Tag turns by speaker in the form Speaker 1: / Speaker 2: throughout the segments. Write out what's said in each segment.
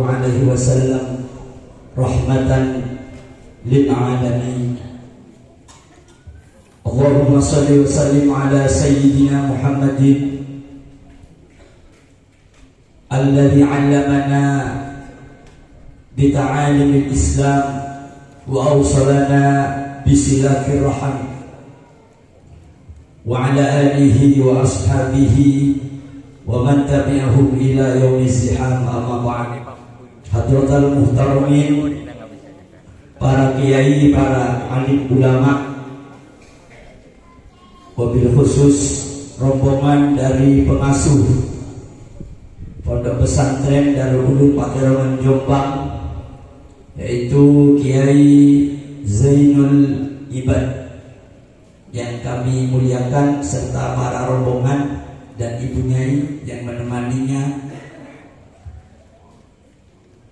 Speaker 1: alaihi wasallam rahmatan lil alamin. Allahumma salli wa sallim ala sayyidina Muhammadin alladhi 'allamana bi ta'alimil Islam wa awsalana bi silakir rahim wa ala alihi wa ashabihi wa man tabi'ahum ila yaumiz ziham. Amma ba'd. Hadratal muhtaramin, para kiai, para alim ulama, wabil khusus rombongan dari pengasuh Pondok Pesantren Darul Ulum Pakiraman Jombang, yaitu Kiai Zainul Ibad yang kami muliakan, serta para rombongan dan ibu nyai yang menemaninya.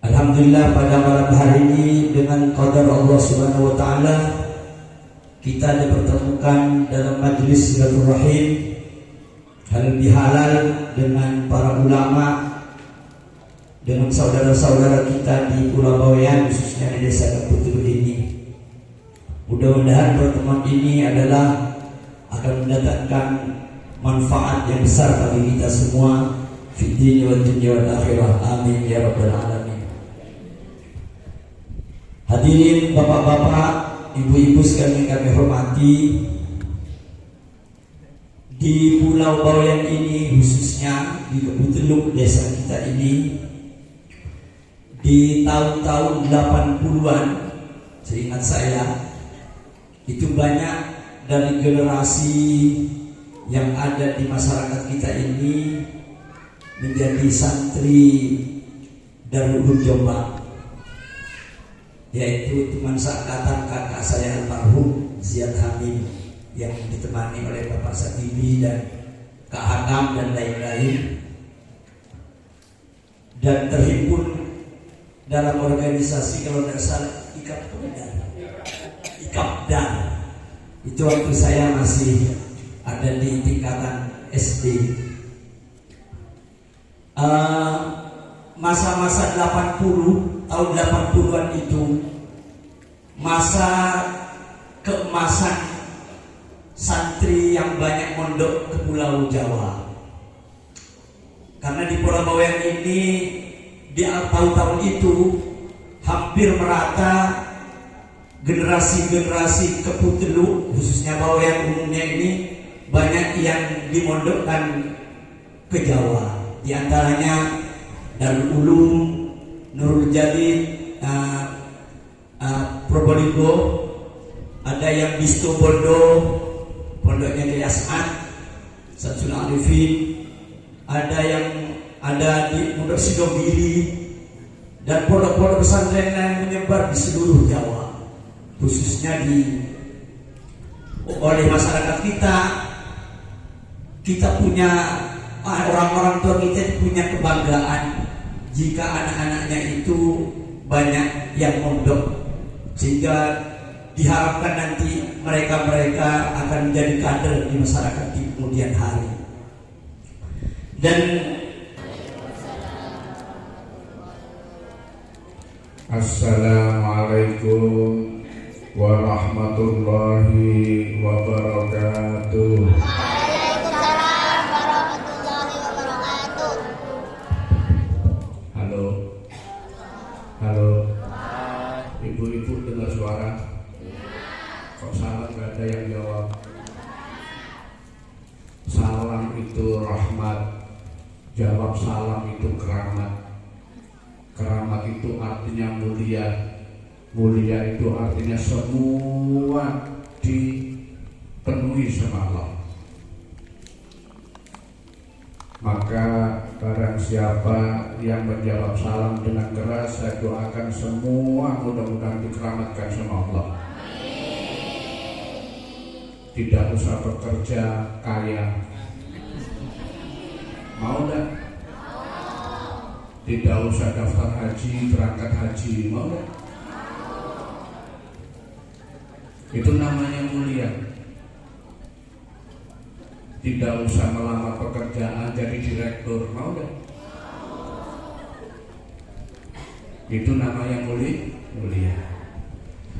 Speaker 1: Alhamdulillah, pada malam hari ini dengan qadar Allah Subhanahu wa taala kita dipertemukan dalam majelis silaturahim halal bihalal dengan para ulama, dengan saudara-saudara kita di Pulau Bawean, khususnya di Desa Kaputul ini. Mudah-mudahan pertemuan ini adalah akan mendatangkan manfaat yang besar bagi kita semua fid dunya wad dunya wal akhirah. Amin ya rabbal alamin. Hadirin bapak-bapak, ibu-ibu sekalian kami hormati, di Pulau Bawean ini, khususnya di Kebutuluk desa kita ini, di tahun-tahun 80-an, seingat saya, itu banyak dari generasi yang ada di masyarakat kita ini menjadi santri Darul Ulum Jombang, yaitu teman seangkatan kakak saya almarhum Ziyad Hamid yang ditemani oleh Bapak Satibi dan Kak Hakam dan lain-lain, dan terhimpun dalam organisasi, kalau tidak salah, Ikapda. Itu waktu saya masih ada di tingkatan SD. Masa-masa 80, tahun 80-an itu masa keemasan santri yang banyak mondok ke Pulau Jawa. Karena di Pulau Bawean ini di tahun-tahun itu hampir merata generasi-generasi Keputelu, khususnya Bawean umumnya ini, banyak yang dimondokkan ke Jawa. Di antaranya Darul Ulum, Nurul Jalid, Probolinggo, ada yang Bisto Bondo, pondoknya Kiai As'ad, Samsul Arifin, ada di Pondok Sidogiri, dan pondok-pondok pesantren yang menyebar di seluruh Jawa, khususnya oleh masyarakat kita punya orang-orang tua kita punya kebanggaan jika anak-anaknya itu banyak yang mondok, sehingga diharapkan nanti mereka akan menjadi kader di masyarakat di kemudian hari. Dan
Speaker 2: Assalamualaikum warahmatullahi wabarakatuh.
Speaker 3: Waalaikumsalam warahmatullahi wabarakatuh.
Speaker 2: Halo. Ibu-ibu dengar suara? Kok salam gak ada yang jawab? Salam itu rahmat, jawab salam itu keramat. Keramat itu artinya mulia. Mulia itu artinya semua dipenuhi sama Allah. Maka barang siapa yang menjawab salam dengan keras, saya doakan semua mudah-mudahan dikeramatkan sama Allah. Tidak usah bekerja kaya. Mau enggak? Tidak usah daftar haji, berangkat haji. Mau enggak? Itu namanya mulia. Tidak usah melamar pekerjaan jadi direktur. Mau enggak? Itu namanya mulia.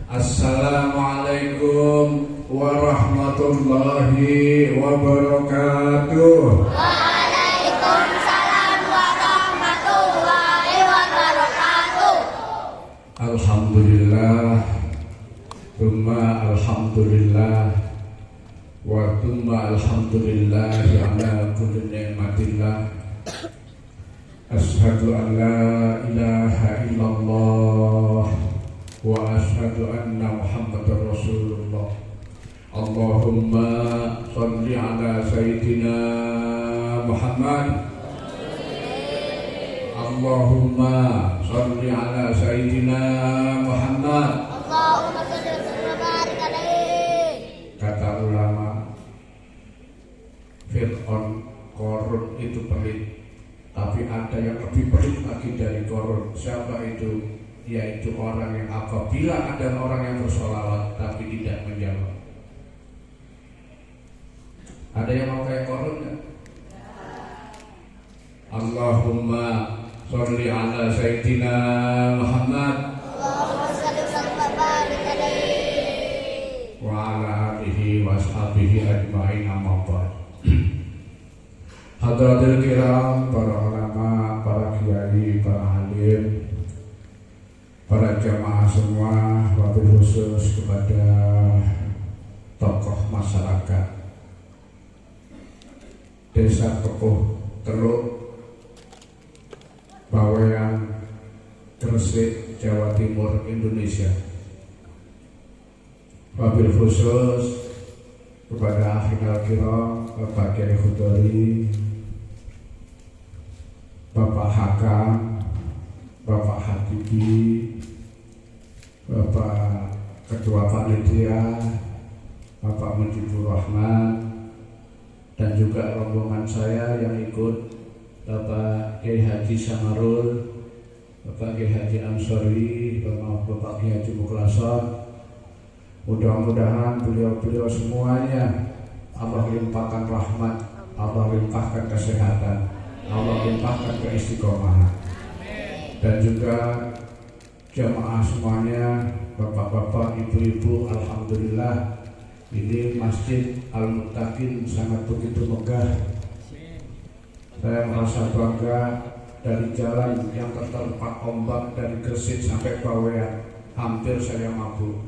Speaker 2: Assalamualaikum warahmatullahi wabarakatuh.
Speaker 3: Waalaikumsalam warahmatullahi wabarakatuh.
Speaker 2: Alhamdulillah, tsumma alhamdulillah, wa tsumma alhamdulillah ala kulli ni'matillah. Asyhadu an la ilaha illallah wa asyhadu anna Muhammadar Rasulullah. Allahumma shalli ala sayyidina Muhammad. Allahumma shalli ala sayyidina Muhammad.
Speaker 3: Allahumma shalli wa barik alaihi.
Speaker 2: Kata ulama, Fir'aun, Qarun itu pelit. Tapi ada yang lebih pelit lagi dari Qarun. Siapa itu? Yaitu orang yang apabila ada orang yang bersolawat tapi tidak menjawab. Ada yang mau kayak Qarun kan? Allahumma sholli ala sayyidina Muhammad.
Speaker 3: Allahumma shalli wa barik alaihi.
Speaker 2: Wa ala alihi wa ashabihi ajma'in, amma ba'd. Hadratil kiram, para ulama, para kiai, para halim, para jamaah semua, wabil khusus kepada tokoh masyarakat Desa Kepuh Teluk, Bawean, Gresik, Jawa Timur, Indonesia. Wabil khusus kepada akhirul kiram, Bapak Kiai Khudori, Bapak Hakam, Bapak Hatibi, Bapak Ketua Panitia, Bapak Mujibur Rahman, dan juga rombongan saya yang ikut, Bapak Kiai Haji Samarul, Bapak Kiai Haji Ansori, Bapak Kiai Haji Muklason. Mudah-mudahan beliau-beliau semuanya Allah limpahkan rahmat, Allah limpahkan kesehatan, Allah limpahkan keistiqomahan. Dan juga jamaah semuanya, bapak-bapak, ibu-ibu, alhamdulillah ini Masjid Al-Muttaqin sangat begitu megah. Saya merasa bangga dari jalan yang tertempat ombak dari Gresik sampai Bawean, hampir saya mabuk.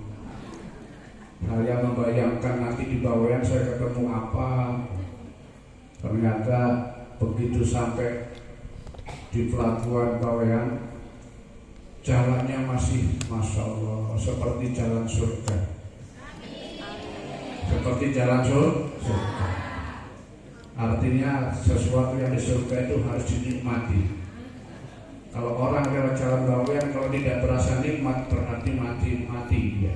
Speaker 2: Saya membayangkan nanti di Bawean saya ketemu apa. Ternyata begitu sampai di pelabuhan Bawean, jalannya masih Masya Allah seperti jalan surga. Seperti jalan surga. Artinya sesuatu yang di surga itu harus dinikmati. Kalau orang lewat jalan Bawean kalau tidak berasa nikmat berarti mati dia.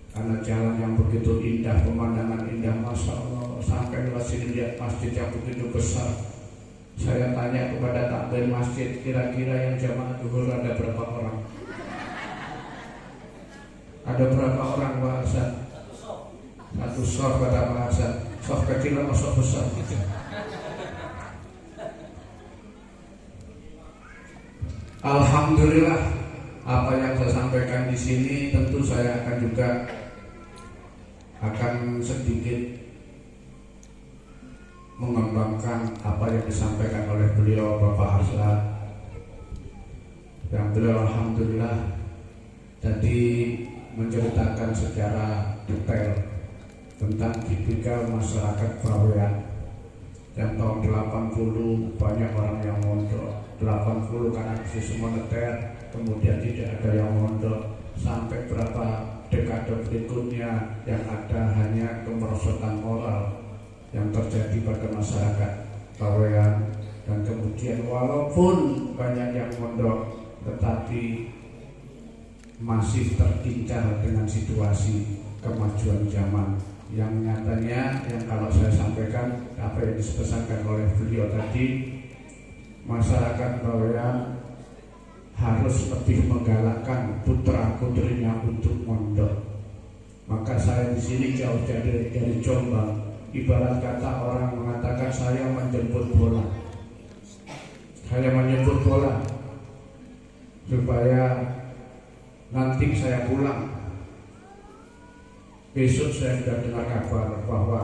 Speaker 2: Karena jalan yang begitu indah, pemandangan indah, Masya Allah. Sampai lewat sini lihat masjid yang begitu besar. Saya tanya kepada takbir masjid, kira-kira yang jamaah zuhur ada berapa orang? Ada berapa orang Pak Hasan? Satu sof kata Pak Hasan. Sof kecil atau sof besar? Alhamdulillah, apa yang saya sampaikan di sini tentu saya akan sedikit mengembangkan apa yang disampaikan oleh beliau Bapak Hasan. Yang beliau alhamdulillah tadi menceritakan secara detail tentang tipikal masyarakat Bawean. Yang tahun 80 banyak orang yang mondok, 80 karena krisis moneter, kemudian tidak ada yang mondok, sampai berapa dekade berikutnya yang ada hanya kemerosotan moral yang terjadi pada masyarakat Bawean. Dan kemudian walaupun banyak yang mondok, tetapi masih tertincar dengan situasi kemajuan zaman yang nyatanya yang kalau saya sampaikan apa yang dipesankan oleh beliau tadi, masyarakat Bawean harus lebih menggalakkan putra putrinya untuk mondok. Maka saya di sini jauh dari Jombang, ibarat kata orang mengatakan saya menjemput bola. supaya nanti saya pulang besok saya sudah dengar kabar bahwa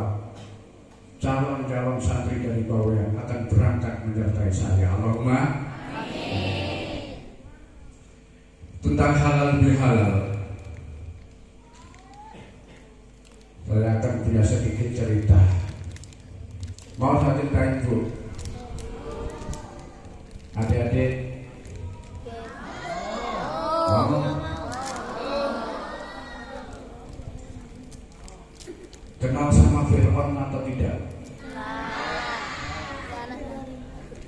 Speaker 2: calon-calon santri dari Bawean akan berangkat menyertai saya. Allahumma amin. Tentang halal bihalal, saya akan punya sedikit cerita. Mau saya ceritain, Bu? Adik-adik mau? Kenal sama Fir'aun atau tidak?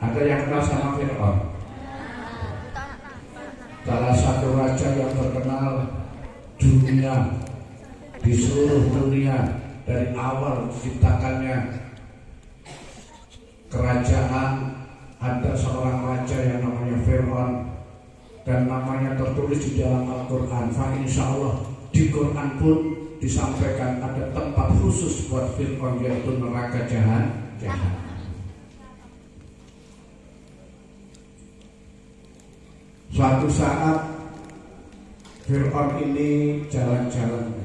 Speaker 2: Ada yang kenal sama Fir'aun? Salah satu raja yang terkenal dunia, di seluruh dunia, dari awal diciptakannya kerajaan. Ada seorang raja yang namanya Fir'aun, dan namanya tertulis di dalam Al-Quran. Insya Allah di Quran pun disampaikan ada tempat khusus buat Fir'aun, yaitu neraka jahanam. Suatu saat Fir'aun ini jalan-jalan.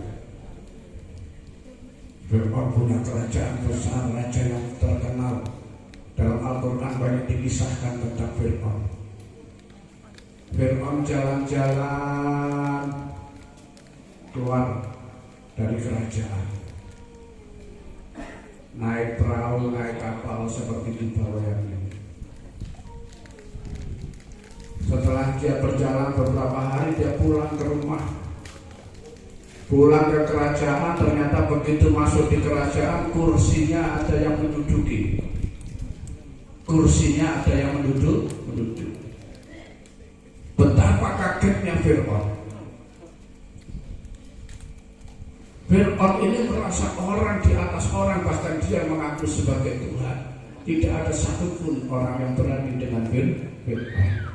Speaker 2: Fir'aun punya kerajaan besar, raja yang terkenal. Dalam Al-Quran banyak dikisahkan tentang Fir'aun. Fir'aun jalan-jalan keluar dari kerajaan, naik perahu, naik kapal seperti di Bawean ini. Setelah dia berjalan beberapa hari, dia pulang ke rumah, pulang ke kerajaan. Ternyata begitu masuk di kerajaan, kursinya ada yang menduduki. Kursinya ada yang duduk. Betapa kagetnya Fir'aun. Fir'aun ini merasa orang di atas orang, bahkan dia mengaku sebagai Tuhan. Tidak ada satupun orang yang berani dengan Fir'aun.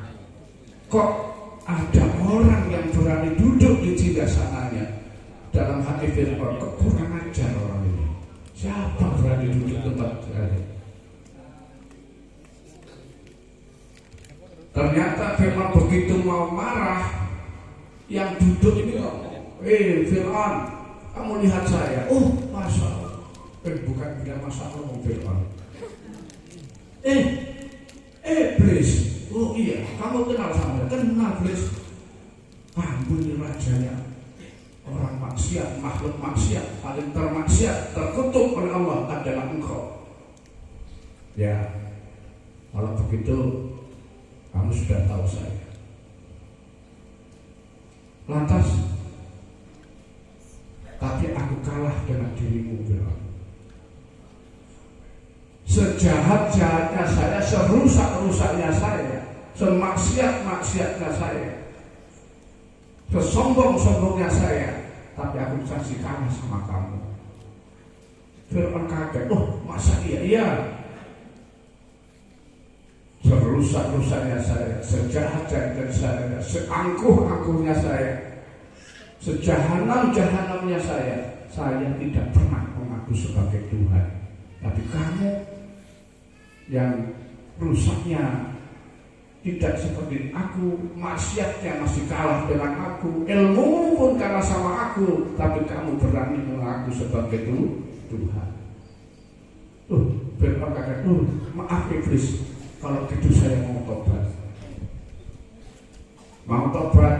Speaker 2: Kok ada orang yang berani duduk di singgasananya? Dalam hati Fir'aun, kok kurang ajar orang ini. Siapa berani duduk tempat ini? Ternyata Fir'aun begitu mau marah, yang duduk ini Fir'aun, kamu lihat saya. Oh, Masya Allah. Bukan bilang Masya Allah, Fir'aun. Iblis. Oh iya, kamu kenal sama dia? Kenal, Iblis. Kamu ini rajanya orang maksiat, makhluk maksiat, paling termaksiat, terkutuk oleh Allah adalah engkau. Ya, kalau begitu kamu sudah tahu saya. Lantas, tapi aku kalah dengan dirimu, Fir'aun. Sejahat-jahatnya saya, serusak-rusaknya saya, semaksiat-maksiatnya saya, sesombong-sombongnya saya, tapi aku saksi kalah sama kamu. Fir'aun kaget. Oh, masa iya? Serusak-rusaknya saya, sejahat-jahatnya saya, seangkuh-angkuhnya saya, sejahanam-jahanamnya saya tidak pernah mengaku sebagai Tuhan. Tapi kamu yang rusaknya tidak seperti aku, maksiatnya masih kalah dengan aku, ilmu pun kalah sama aku, tapi kamu berani mengaku sebagai Tuhan. Fir'aun kata, maaf Iblis, kalau gitu saya mau tobat. Mau tobat?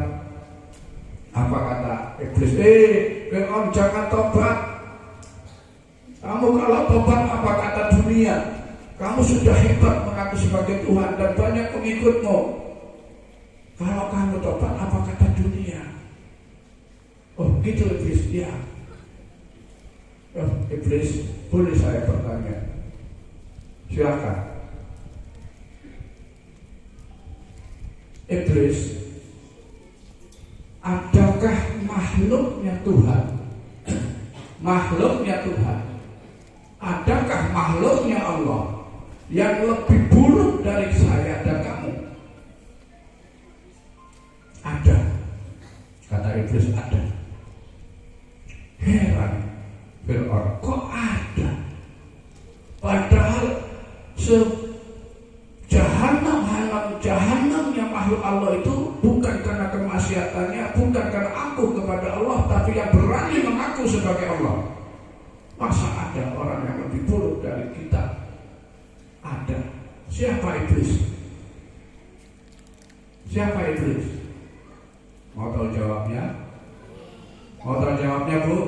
Speaker 2: Apa kata Iblis? Fir'aun, jangan tobat. Kamu kalau tobat, apa kata dunia? Kamu sudah hebat mengaku sebagai Tuhan dan banyak pengikutmu. Kalau kamu tobat, apa kata dunia? Oh gitu Iblis, ya. Iblis, boleh saya bertanya? Silakan. Iblis, adakah makhluknya Tuhan? Makhluknya Tuhan, adakah makhluknya Allah yang lebih buruk dari saya dan kamu? Ada. Kata Iblis, ada. Heran Fir'aun, kok ada? Padahal jahanamnya makhluk Allah itu itu bukan karena kemaksiatannya, bukan karena angkuh kepada Allah, tapi yang berani mengaku sebagai Allah. Masa ada orang yang lebih buruk dari kita? Ada. Siapa iblis? Siapa iblis? Mau tahu jawabnya? Mau tahu jawabnya, Bu?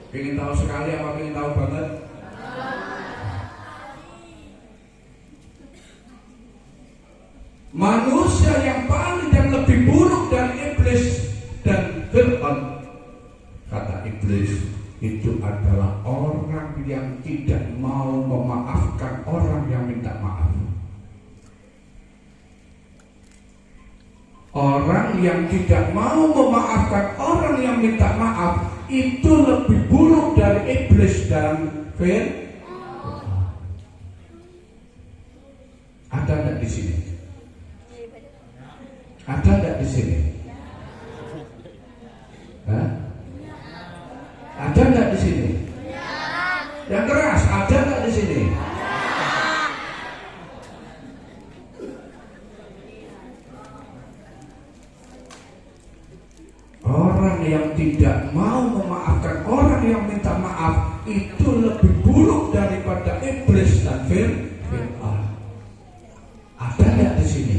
Speaker 2: Pengen tahu sekali apa pengen tahu banget? Manusia yang paling dan lebih buruk dari iblis dan Fir'aun, kata iblis, itu adalah orang yang tidak mau memaafkan orang yang minta maaf. Orang yang tidak mau memaafkan orang yang minta maaf itu lebih buruk dari iblis dan Fir'aun. Ada enggak di sini? Ada enggak di sini? Hah? Ada enggak di sini? Yang keras, ada enggak di sini? Orang yang tidak mau memaafkan orang yang minta maaf itu lebih buruk daripada iblis dan Fir'aun. Ada enggak di sini?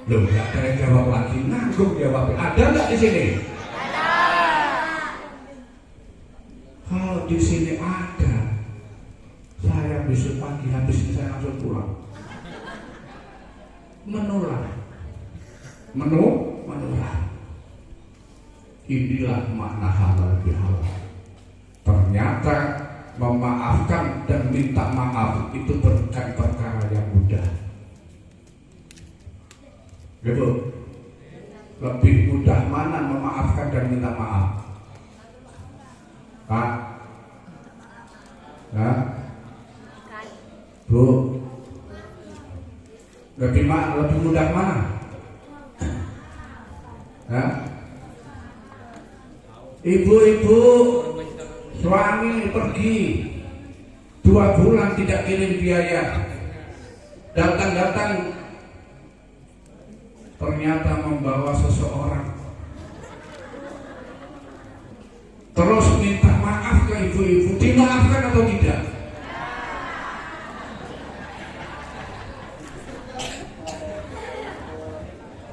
Speaker 2: Loh, nggak ada yang jawab lagi, nanggung jawabnya. Ada nggak di sini? Ada. Kalau di sini ada, saya besok pagi habis ini saya langsung pulang. Menular. Menular. Inilah makna halal bihalal. Ternyata memaafkan dan minta maaf itu bukan perkara yang mudah. Gitu. Lebih mudah mana memaafkan dan minta maaf? Pak? Nah? Bu? Lebih mudah mana? Nah? Ibu-ibu, suami pergi 2 bulan tidak kirim biaya, datang-datang ternyata membawa seseorang, terus minta maaf ke ibu-ibu, dimaafkan atau tidak?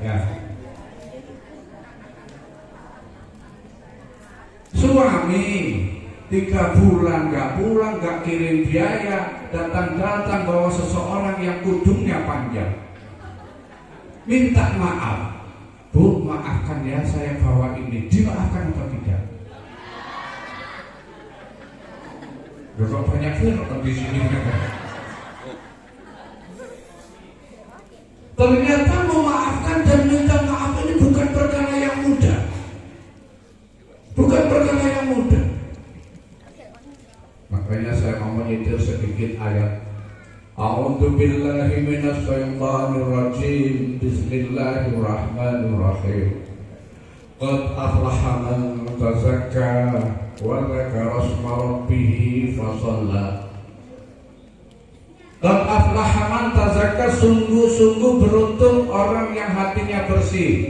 Speaker 2: Ya. Suami 3 bulan nggak pulang, nggak kirim biaya, datang-datang bawa seseorang yang kudungnya panjang, minta maaf, Bu, maafkan ya saya bawa ini, dimaafkan atau tidak? Kok banyak Fir'aun di sini? Ternyata memaafkan dan minta maaf ini bukan perkara yang mudah. Bukan perkara yang mudah. Makanya saya mau menyitir sedikit ayat. A'udzu billahi minasy syaithanir rajim. Bismillahirrahmanirrahim. Qad aflaha man tazakka wa dzakara isma rabbih fasalla. Qad aflaha man tazakka, sungguh-sungguh beruntung orang yang hatinya bersih.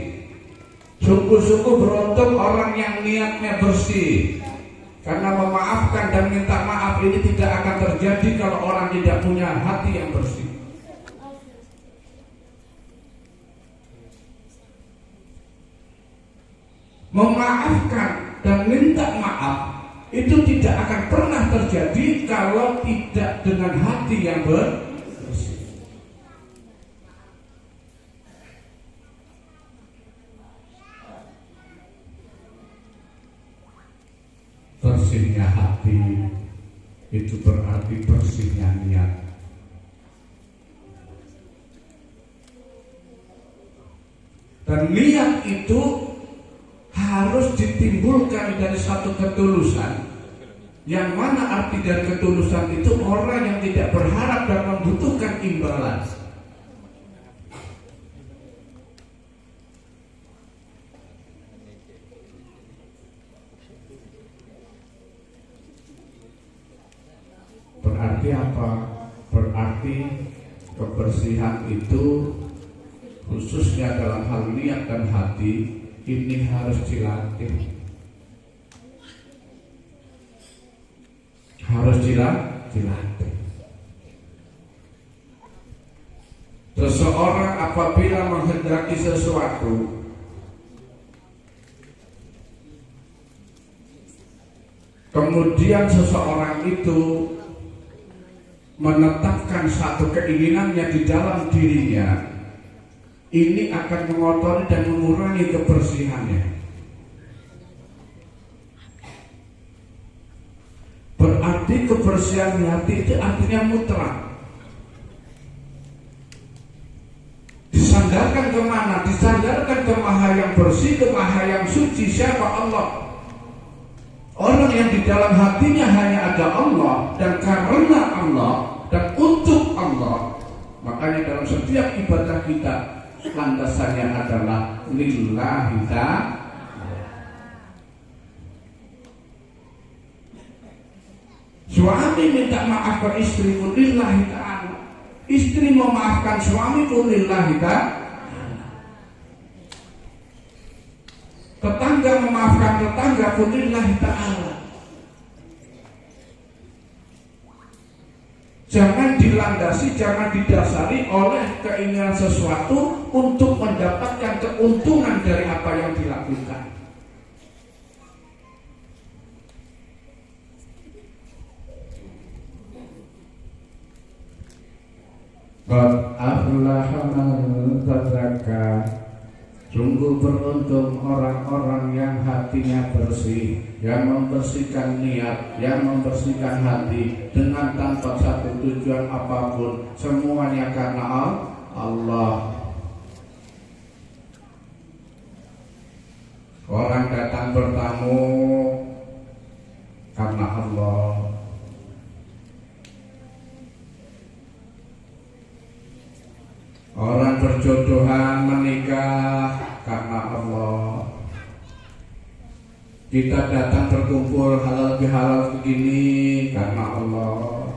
Speaker 2: Sungguh-sungguh beruntung orang yang niatnya bersih. Karena memaafkan dan minta maaf ini tidak akan terjadi kalau orang tidak punya hati yang bersih. Memaafkan dan minta maaf itu tidak akan pernah terjadi kalau tidak dengan hati yang bersih. Bersihnya hati itu berarti bersihnya niat. Dan niat itu harus ditimbulkan dari satu ketulusan. Yang mana arti dari ketulusan itu orang yang tidak berharap dan membutuhkan imbalan. Berarti apa? Berarti kebersihan itu khususnya dalam hal niat dan hati, ini harus dilatih. Harus dilatih. Seseorang apabila menghendaki sesuatu, kemudian seseorang itu menetapkan satu keinginannya di dalam dirinya, ini akan mengotori dan mengurangi kebersihannya. Berarti kebersihan hati itu artinya mutlak. Disandarkan kemana? Disandarkan ke Maha yang bersih, ke Maha yang suci. Siapa? Allah. Orang yang di dalam hatinya hanya ada Allah, dan karena Allah dan untuk Allah, makanya dalam setiap ibadah kita landasannya adalah lillahi ta'ala. Suami minta maaf ke istri pun lillahi ta'ala. Istri memaafkan suami pun lillahi ta'ala. Tetangga memaafkan tetangga pun lillahi ta'ala. Jangan dilandasi, jangan didasari oleh keinginan sesuatu untuk mendapatkan keuntungan dari apa yang dilakukan. Qad aflaha man tazakka. Sungguh beruntung orang-orang yang hatinya bersih, yang membersihkan niat, yang membersihkan hati dengan tanpa satu tujuan apapun, semuanya karena Allah. Orang datang bertamu karena Allah. Orang berjodohan menikah karena Allah. Kita datang berkumpul halal bihalal begini karena Allah.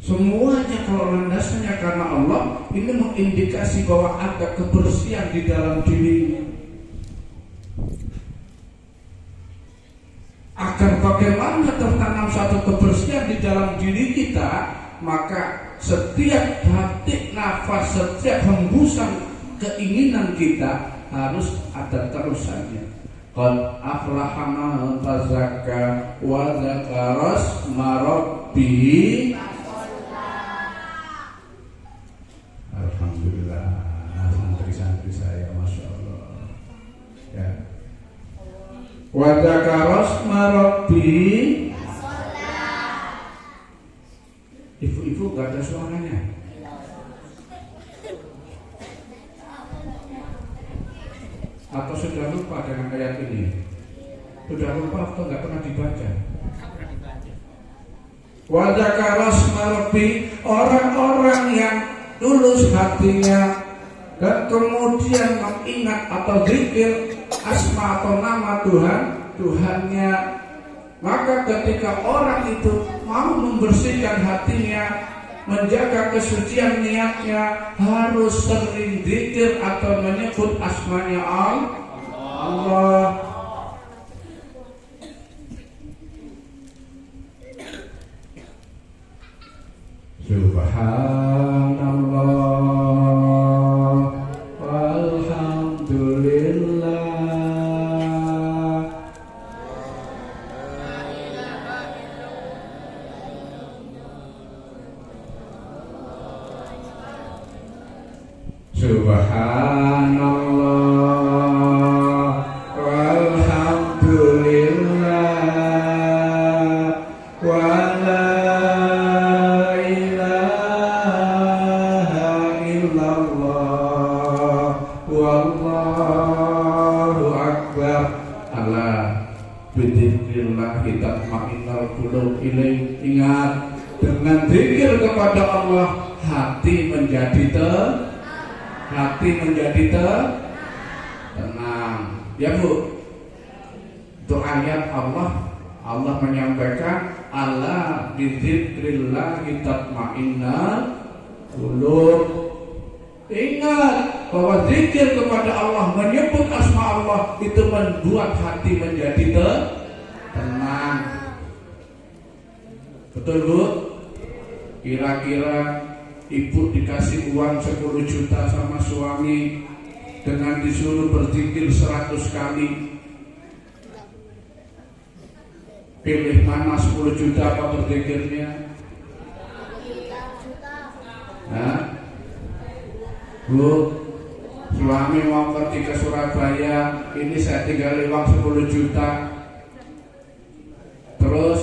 Speaker 2: Semuanya kalau landasannya karena Allah, ini mengindikasi bahwa ada kebersihan di dalam dirinya. Agar bagaimana tertanam satu kebersihan di dalam diri kita, maka setiap detik nafas, setiap hembusan keinginan kita harus ada terusannya. Qad aflaha man tazakka wa dzakara isma rabbih. Alhamdulillah, santri-santri saya, masya Allah. Ya. Wa dzakara isma rabbih. Ibu-ibu gak ada suaranya. Atau sudah lupa dengan ayat ini? Sudah lupa atau gak pernah dibaca? Wa dzakara isma rabbih, orang-orang yang tulus hatinya dan kemudian mengingat atau zikir asma atau nama Tuhannya, maka ketika orang itu mau membersihkan hatinya, menjaga kesucian niatnya, harus sering zikir atau menyebut asmanya Allah. Subhanallah walhamdulillah. Subhanallah walhamdulillah wa la ilaha illallah wallahu akbar. Ala bidzikrillah tatma'innul qulub. Ingat, dengan zikir kepada Allah hati menjadi tenang. Ya Bu, itu ayat Allah menyampaikan ala bidzikrillah tatma'innul qulub. Ingat bahwa zikir kepada Allah, menyebut asma Allah itu membuat hati menjadi tenang. Betul Bu? Kira-kira ibu dikasih uang 10 juta sama suami dengan disuruh berzikir 100 kali, pilih mana 10 juta apa berzikirnya? Nah, Bu, suami mau pergi ke Surabaya, ini saya tinggal uang 10 juta. Terus,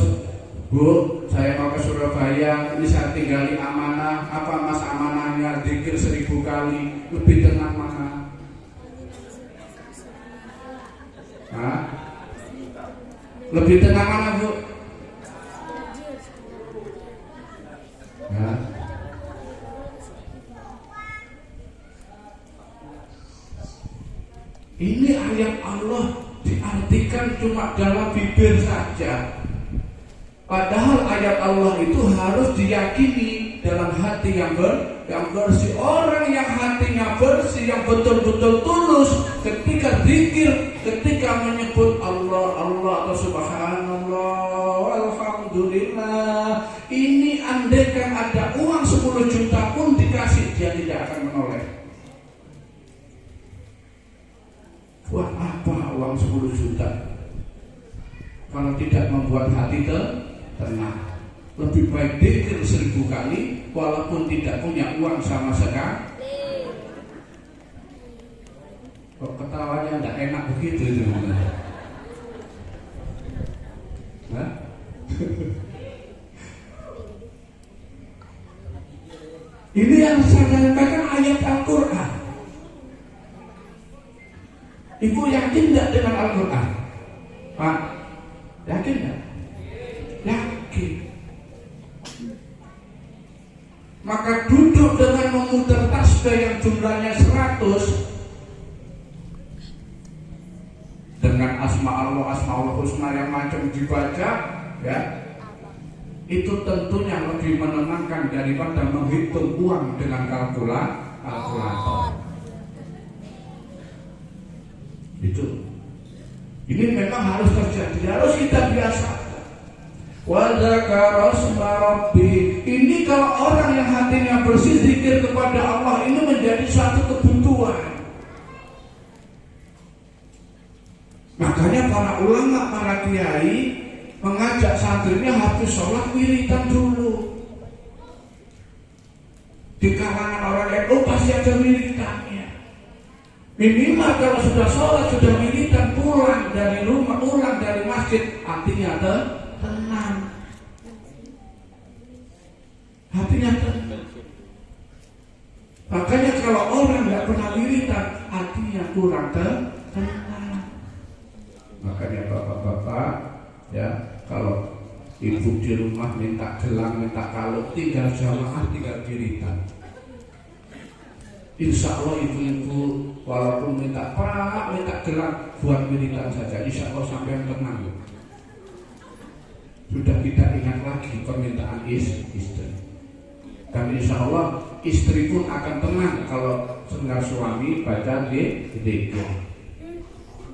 Speaker 2: Bu, saya mau ke Surabaya, ini saya tinggali amanah. Apa mas amanahnya? Zikir 1000 kali. Lebih tenang mana? Hah? Lebih tenang mana Bu? Hah? Ini ayat Allah diartikan cuma dalam bibir saja. Padahal ayat Allah itu harus diyakini dalam hati yang bersih. Orang yang hatinya bersih, yang betul-betul tulus ketika zikir, ketika menyebut Allah, Allah atau subhanallah, alhamdulillah. Ini andaikan ada uang 10 juta pun dikasih, dia tidak akan menoleh. Buat apa uang 10 juta kalau tidak membuat hati tenang? Lebih baik zikir 1000 kali walaupun tidak punya uang sama sekali. Kok ketawanya tidak enak begitu itu? Hah? Ini yang saya sampaikan ayat Al-Quran. Ibu yakin tidak dengan Al-Quran? Pak, yakin tidak? Yakin. Maka duduk dengan memutar tasbih yang jumlahnya 100 dengan asma Allah husna yang macam dibaca, ya, itu tentunya lebih menenangkan daripada menghitung uang dengan kalkulator. Itu. Ini memang harus terjadi, harus kita biasakan. Wa dzakara asma rabbi. Ini kalau orang yang hatinya bersih zikir kepada Allah ini menjadi suatu kebutuhan. Makanya para ulama, para kiai mengajak santrinya habis sholat wiridan dulu. Di kalangan orang NU pasti ada wiridannya. Minimal kalau sudah sholat, sudah wiridan, pulang dari rumah, pulang dari masjid, hatinya tenang. Hatinya tenang. Makanya kalau orang nggak pernah wiridan, hatinya kurang tenang. Makanya bapak-bapak, ya, kalau ibu di rumah minta gelang, minta kalung, tinggal jamaah, tinggal wiridan. Insya Allah ibu-ibu walaupun minta gelang buat wiridan saja, insya Allah sampai tenang. Sudah tidak ingat lagi permintaan istri. Dan insya Allah istri pun akan tenang kalau dengar suami baca zikir.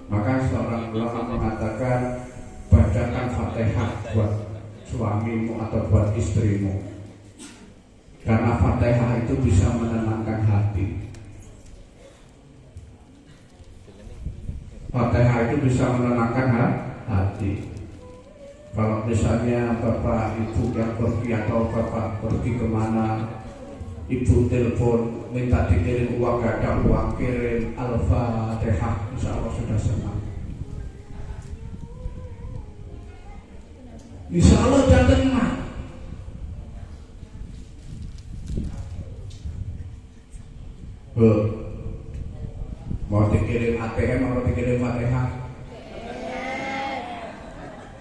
Speaker 2: Maka seorang ulama mengatakan, bacakan Fatihah buat suamimu atau buat istrimu, karena Fatihah itu bisa menenangkan hati. Fatihah itu bisa menenangkan hati. Kalau misalnya bapak ibu yang pergi atau bapak pergi kemana, ibu telepon minta dikirim uang, gak ada uang, kirim Al-Fatihah, insya Allah sudah senang. Insya Allah sudah tenang. Mau dikirim ATM atau dikirim Fatihah?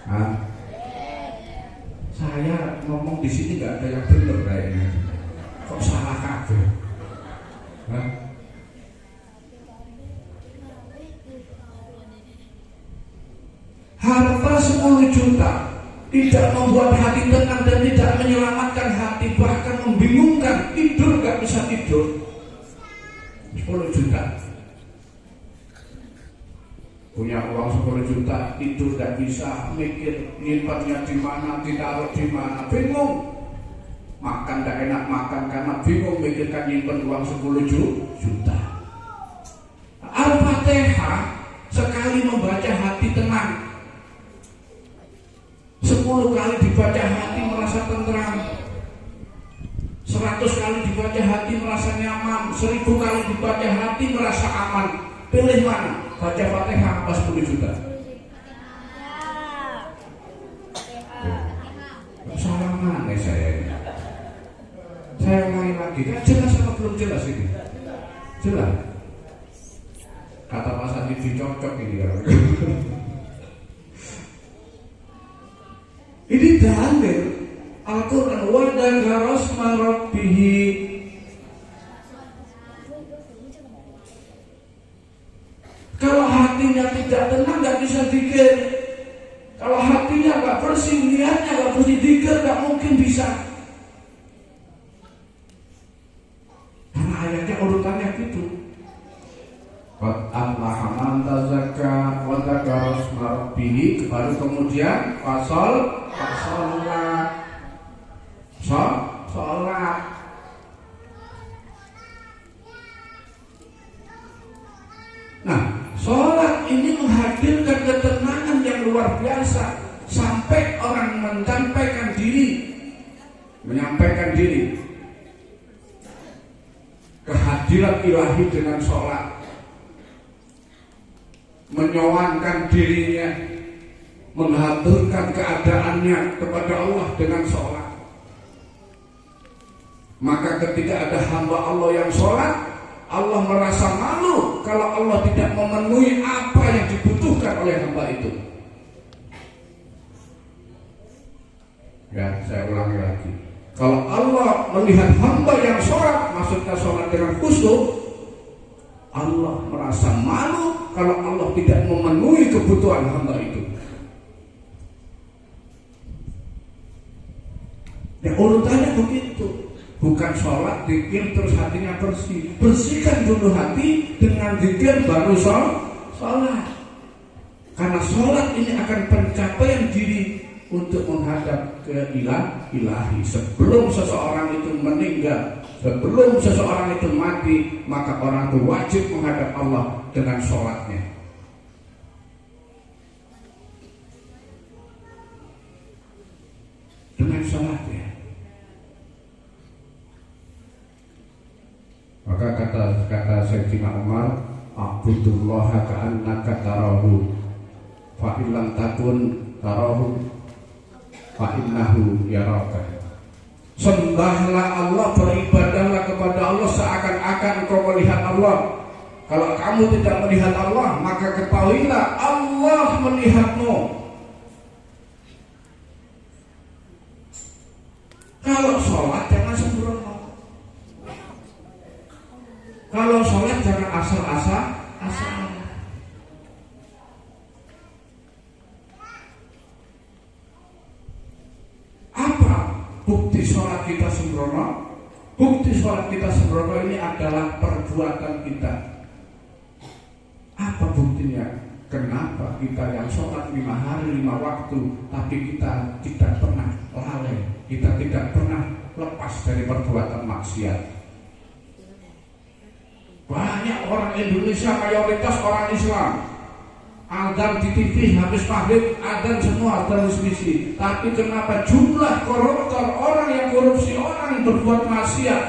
Speaker 2: Hah? Saya ngomong di sini nggak ada yang benar kayaknya. Kok salah kabeh? Hah? Harta 10 juta tidak membuat hati tenang dan tidak menyelamatkan hati, bahkan membingungkan, tidur nggak bisa tidur. 10 juta. Punya uang 10 juta itu tidak bisa mikir nyimpannya di mana, ditaruh di mana, bingung. Makan tidak enak makan karena bingung mikirkan nyimpan uang 10 juta. Al-Fatihah sekali membaca hati tenang, 10 kali dibaca hati merasa tenteram, 100 kali dibaca hati merasa nyaman, 1000 kali dibaca hati merasa aman. Pilih mana? Baca Fatihah apa 10 juta? Salah mana saya ini? Saya ulangi lagi, kan jelas apa belum jelas ini? Jelas. Kata Mas Andi cocok ini ya. Ini dalil Al-Quran wa dzakara asma rabbih. Kalau hatinya tidak tenang nggak bisa zikir. Kalau hatinya nggak bersih, niatnya nggak bersih, zikir nggak mungkin bisa. Karena ayatnya urutannya gitu. Qad aflaha man tazakka wa dzakara asma rabbih, baru kemudian sholat. Nah, sholat ini menghadirkan ketenangan yang luar biasa sampai orang menyampaikan diri kehadiran ilahi dengan sholat, menyowankan dirinya, mengaturkan keadaannya kepada Allah dengan sholat. Maka ketika ada hamba Allah yang sholat, Allah merasa malu kalau Allah tidak memenuhi apa yang dibutuhkan oleh hamba itu. Ya, saya ulangi lagi. Kalau Allah melihat hamba yang sholat, maksudnya sholat dengan khusyuk, Allah merasa malu kalau Allah tidak memenuhi kebutuhan hamba itu. Ya, urutannya begitu. Bukan sholat, zikir, terus hatinya bersih. Bersihkan dulu hati dengan zikir, baru sholat. Karena sholat ini akan pencapaian diri untuk menghadap ke ilahi. Sebelum seseorang itu meninggal, sebelum seseorang itu mati, maka orang itu wajib menghadap Allah dengan sholatnya. Dengan sholatnya. Maka kata Sayyidina Umar, "A'budullaha ka'annaka tarahu, fa illam takun tarahu, fa innahu yaraka." Sembahlah Allah, beribadahlah kepada Allah seakan-akan engkau melihat Allah. Kalau kamu tidak melihat Allah, maka ketahuilah Allah melihatmu. Kalau sholat jangan sembrono. Kalau sholat jangan asal-asal. Apa bukti sholat kita sembrono? Bukti sholat kita sembrono ini adalah perbuatan kita. Apa buktinya? Kenapa kita yang sholat 5 hari 5 waktu, tapi kita tidak pernah lalai, kita tidak pernah lepas dari perbuatan maksiat? Banyak orang Indonesia, mayoritas orang Islam, adzan di TV habis maghrib, adzan semua transmisi. Tapi kenapa jumlah koruptor, orang yang korupsi, orang yang berbuat maksiat